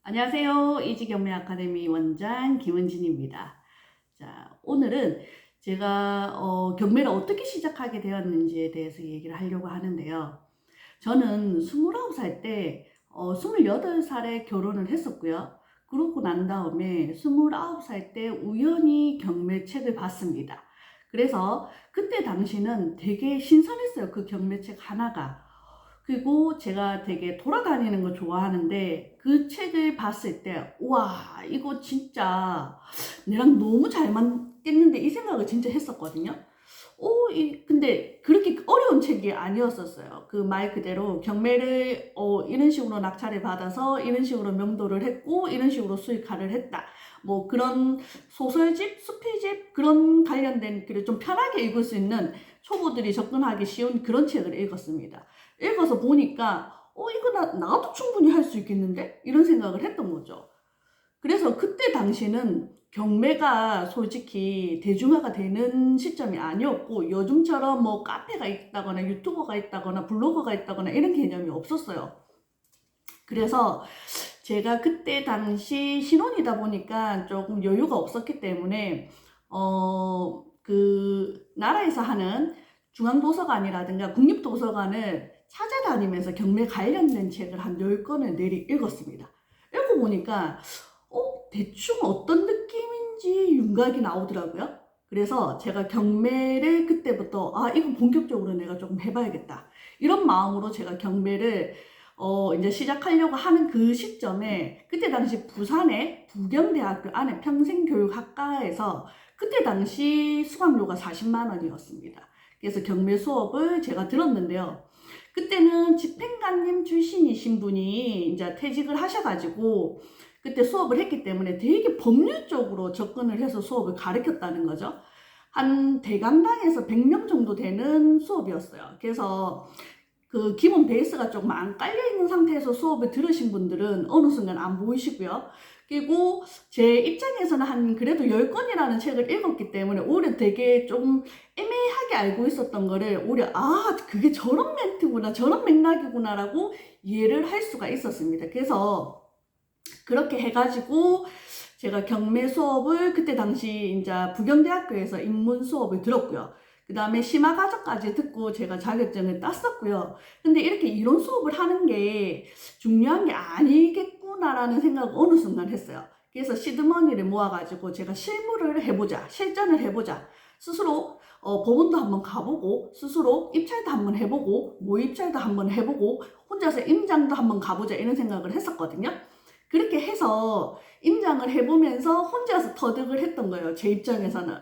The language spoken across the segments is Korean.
안녕하세요. 이지경매 아카데미 원장 김은진입니다. 자, 오늘은 제가 경매를 어떻게 시작하게 되었는지에 대해서 얘기를 하려고 하는데요. 저는 29살 때 28살에 결혼을 했었고요. 그러고 난 다음에 29살 때 우연히 경매책을 봤습니다. 그래서 그때 당시는 되게 신선했어요. 그 경매책 하나가. 그리고 제가 되게 돌아다니는 거 좋아하는데 그 책을 봤을 때, 와, 이거 진짜 내랑 너무 잘 맞겠는데 이 생각을 진짜 했었거든요. 근데 그렇게 어려운 책이 아니었었어요. 그 말 그대로 경매를 이런 식으로 낙찰을 받아서 이런 식으로 명도를 했고 이런 식으로 수익화를 했다. 뭐 그런 소설집, 수필집 그런 관련된 글을 좀 편하게 읽을 수 있는 초보들이 접근하기 쉬운 그런 책을 읽었습니다. 읽어서 보니까 이거 나도 충분히 할 수 있겠는데? 이런 생각을 했던 거죠. 그래서 그때 당시는 경매가 솔직히 대중화가 되는 시점이 아니었고 요즘처럼 뭐 카페가 있다거나 유튜버가 있다거나 블로거가 있다거나 이런 개념이 없었어요. 그래서 제가 그때 당시 신혼이다 보니까 조금 여유가 없었기 때문에 그 나라에서 하는 중앙도서관이라든가 국립도서관을 찾아다니면서 경매 관련된 책을 한 10권을 내리 읽었습니다. 읽어보니까 대충 어떤 느낌인지 윤곽이 나오더라고요. 그래서 제가 경매를 그때부터 이거 본격적으로 내가 조금 해봐야겠다. 이런 마음으로 제가 경매를 이제 시작하려고 하는 그 시점에 그때 당시 부산의 부경대학교 안에 평생교육학과에서 그때 당시 수강료가 40만 원이었습니다. 그래서 경매 수업을 제가 들었는데요. 그때는 집행관님 출신이신 분이 이제 퇴직을 하셔가지고 그때 수업을 했기 때문에 되게 법률 쪽으로 접근을 해서 수업을 가르쳤다는 거죠. 한 대강당에서 100명 정도 되는 수업이었어요. 그래서 그 기본 베이스가 조금 안 깔려 있는 상태에서 수업을 들으신 분들은 어느 순간 안 보이시고요. 그리고 제 입장에서는 한 그래도 10권이라는 책을 읽었기 때문에 오히려 되게 좀 애매하게 알고 있었던 거를 오히려 그게 저런 멘트구나 저런 맥락이구나라고 이해를 할 수가 있었습니다. 그래서 그렇게 해가지고 제가 경매 수업을 그때 당시 이제 부경대학교에서 입문 수업을 들었고요. 그 다음에 심화과정까지 듣고 제가 자격증을 땄었고요. 근데 이렇게 이론 수업을 하는 게 중요한 게 아니겠구나라는 생각을 어느 순간 했어요. 그래서 시드머니를 모아가지고 제가 실무를 해보자, 실전을 해보자. 스스로 법원도 한번 가보고 스스로 입찰도 한번 해보고 모의입찰도 한번 해보고 혼자서 임장도 한번 가보자 이런 생각을 했었거든요. 그렇게 해서 임장을 해보면서 혼자서 터득을 했던 거예요. 제 입장에서는.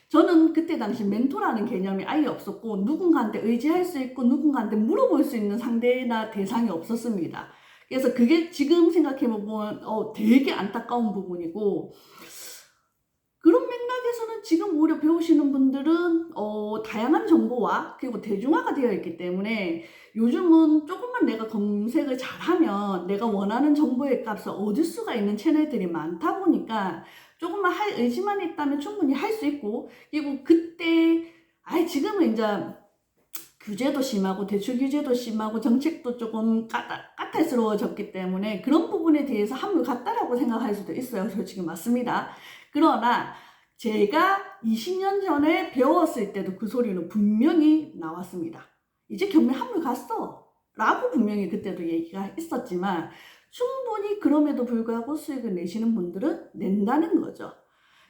저는 그때 당시 멘토라는 개념이 아예 없었고 누군가한테 의지할 수 있고 누군가한테 물어볼 수 있는 상대나 대상이 없었습니다. 그래서 그게 지금 생각해보면 되게 안타까운 부분이고 그런 맥락에서는 지금 오히려 배우시는 분들은 다양한 정보와 그리고 대중화가 되어 있기 때문에 요즘은 조금만 내가 검색을 잘하면 내가 원하는 정보의 값을 얻을 수가 있는 채널들이 많다 보니까 조금만 할 의지만 있다면 충분히 할 수 있고 그리고 그때 지금은 이제 규제도 심하고 대출 규제도 심하고 정책도 조금 까탈스러워졌기 때문에 그런 부분에 대해서 한물 같다라고 생각할 수도 있어요. 솔직히 맞습니다. 그러나 제가 20년 전에 배웠을 때도 그 소리는 분명히 나왔습니다. 이제 경매 한물 갔어 라고 분명히 그때도 얘기가 있었지만 충분히 그럼에도 불구하고 수익을 내시는 분들은 낸다는 거죠.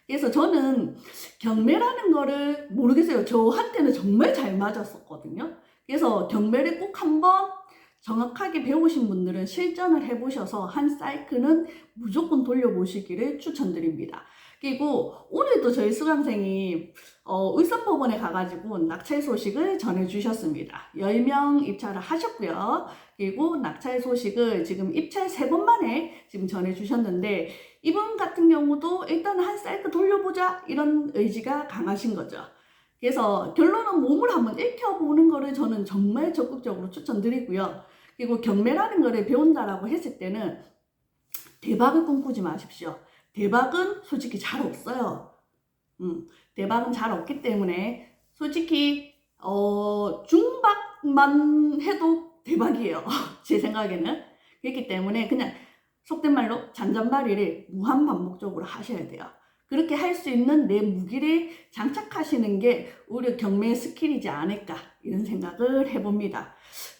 그래서 저는 경매라는 거를 모르겠어요. 저한테는 정말 잘 맞았었거든요. 그래서 경매를 꼭 한번 정확하게 배우신 분들은 실전을 해보셔서 한 사이클은 무조건 돌려보시기를 추천드립니다. 그리고 오늘도 저희 수강생이 울산법원에 가가지고 낙찰 소식을 전해주셨습니다. 10명 입찰을 하셨고요. 그리고 낙찰 소식을 지금 입찰 3번 만에 지금 전해주셨는데 이분 같은 경우도 일단 한 사이클 돌려보자 이런 의지가 강하신 거죠. 그래서 결론은 몸을 한번 익혀보는 거를 저는 정말 적극적으로 추천드리고요. 그리고 경매라는 거를 배운다라고 했을 때는 대박을 꿈꾸지 마십시오. 대박은 솔직히 잘 없어요. 대박은 잘 없기 때문에 솔직히 중박만 해도 대박이에요. 제 생각에는. 그렇기 때문에 그냥 속된 말로 잔잔바리를 무한 반복적으로 하셔야 돼요. 그렇게 할 수 있는 내 무기를 장착하시는 게 우리 경매 스킬이지 않을까 이런 생각을 해봅니다.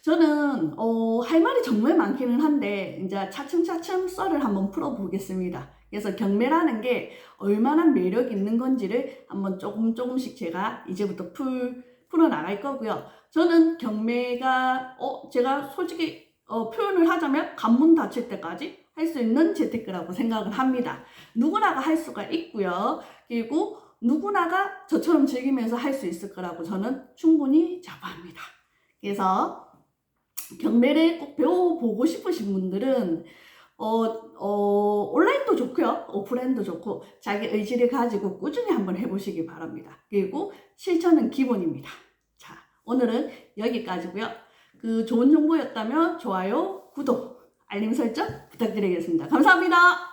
저는 할 말이 정말 많기는 한데 이제 차츰차츰 썰을 한번 풀어보겠습니다. 그래서 경매라는 게 얼마나 매력 있는 건지를 한번 조금씩 제가 이제부터 풀어나갈 거고요. 저는 경매가 제가 솔직히 표현을 하자면 관문 닫힐 때까지 할 수 있는 재테크라고 생각을 합니다. 누구나가 할 수가 있고요. 그리고 누구나가 저처럼 즐기면서 할 수 있을 거라고 저는 충분히 자부합니다. 그래서 경매를 꼭 배워보고 싶으신 분들은 온라인도 좋고요. 오프라인도 좋고 자기 의지를 가지고 꾸준히 한번 해보시기 바랍니다. 그리고 실천은 기본입니다. 자, 오늘은 여기까지고요. 좋은 정보였다면 좋아요, 구독, 알림 설정 부탁드리겠습니다. 감사합니다.